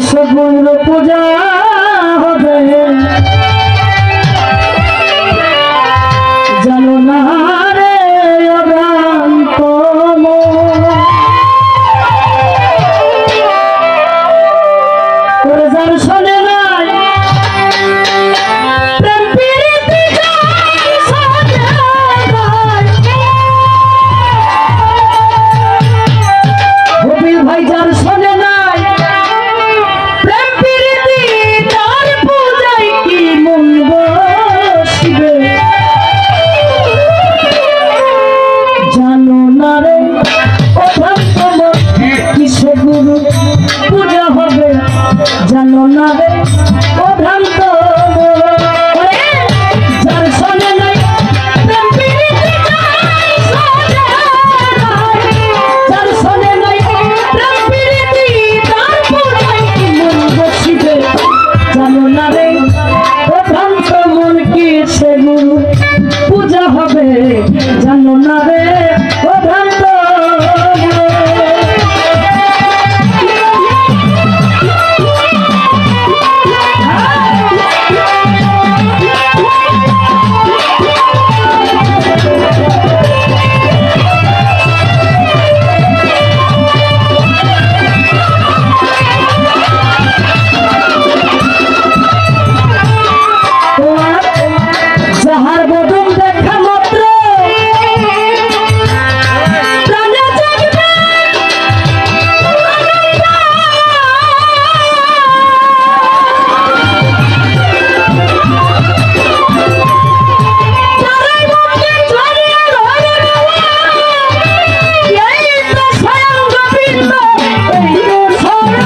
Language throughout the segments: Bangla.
সগুর পূজা হবে জানো না রে অগান্ত করে যার শোনে নাই প্রেম প্রীতি যার শোনে নাই কবির ভাই যার শোনে নাই প্রেম প্রীতি তার পূজায় কি মন বসবে জানো না রে অভ্রান্ত মন কিসে গুরু পূজা হবে জানো না রে অভ্রান্ত যার শোনে নাই প্রেম প্রীতি যার শোনে নাই প্রেম প্রীতি তার পূজায় কি মন বসিবে জানো না রে অভ্রান্ত মন কিসে গুরু পূজা হবে জানো না রে অভ্রান্ত যাহার বদন দেখা মাত্র প্রাণে জাগবে তারাই মুখে ঝরিয়ে ধরে এই তো স্বয়ং গোবিন্দ এই তো স্বয়ং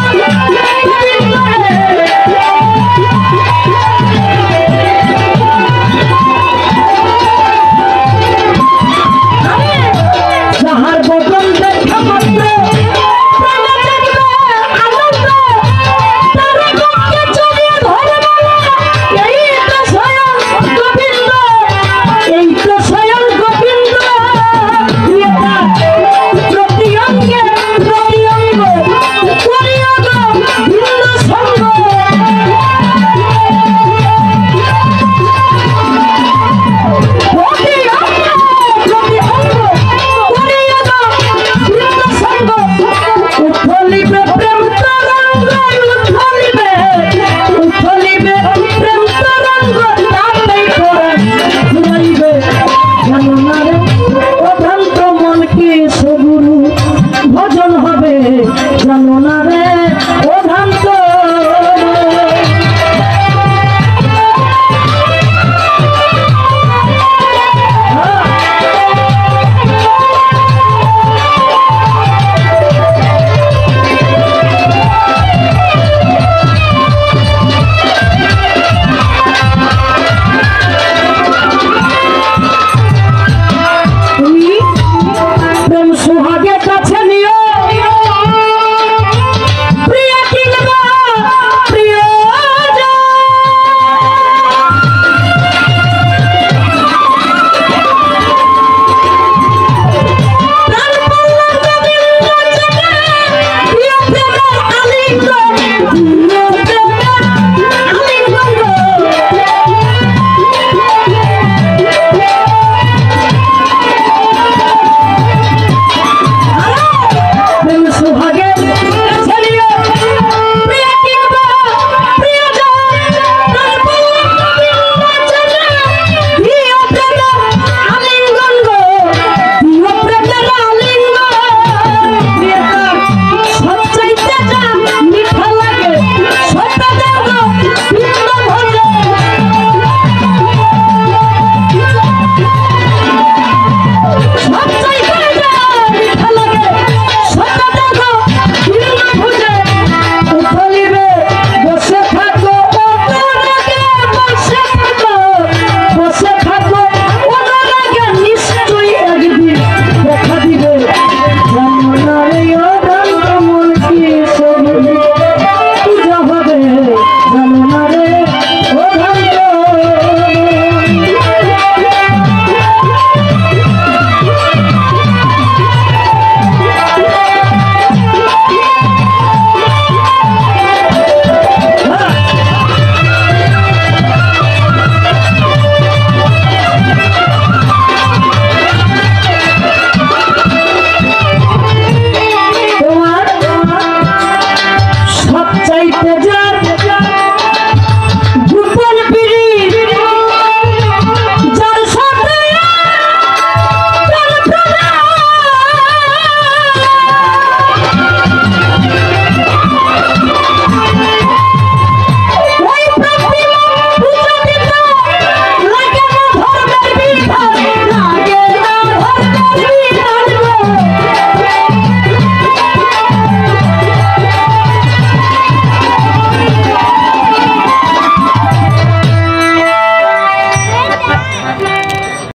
যাহার বদন দেখা মাত্র প্রাণে জাগবে আনন্দ তারা মুখে ঝরিয়ে ধরে এই তো স্বয়ং গোবিন্দ এই তো স্বয়ং গোবিন্দ প্রতি অঙ্গে প্রতি অঙ্গ করিয়া দাও ভিন্ন সঙ্গ প্রতি অঙ্গে প্রতি অঙ্গ করিয়া দাও ভিন্ন সঙ্গ উথলিবে প্রেম তরঙ্গ উথলিবে প্রেম তরঙ্গ তাতেই করে ঘুমাইবে জানো না রে অভ্রান্ত মন কি সগুরু ভজন হবে জানো না রে অভ্রান্ত তুমি প্রেম সুহাগে কাছে নিও প্রিয়া কিংবা প্রিয় প্রাণ পল্লব গোবিন্দ জনে প্রিয় প্রেমের আলিঙ্গন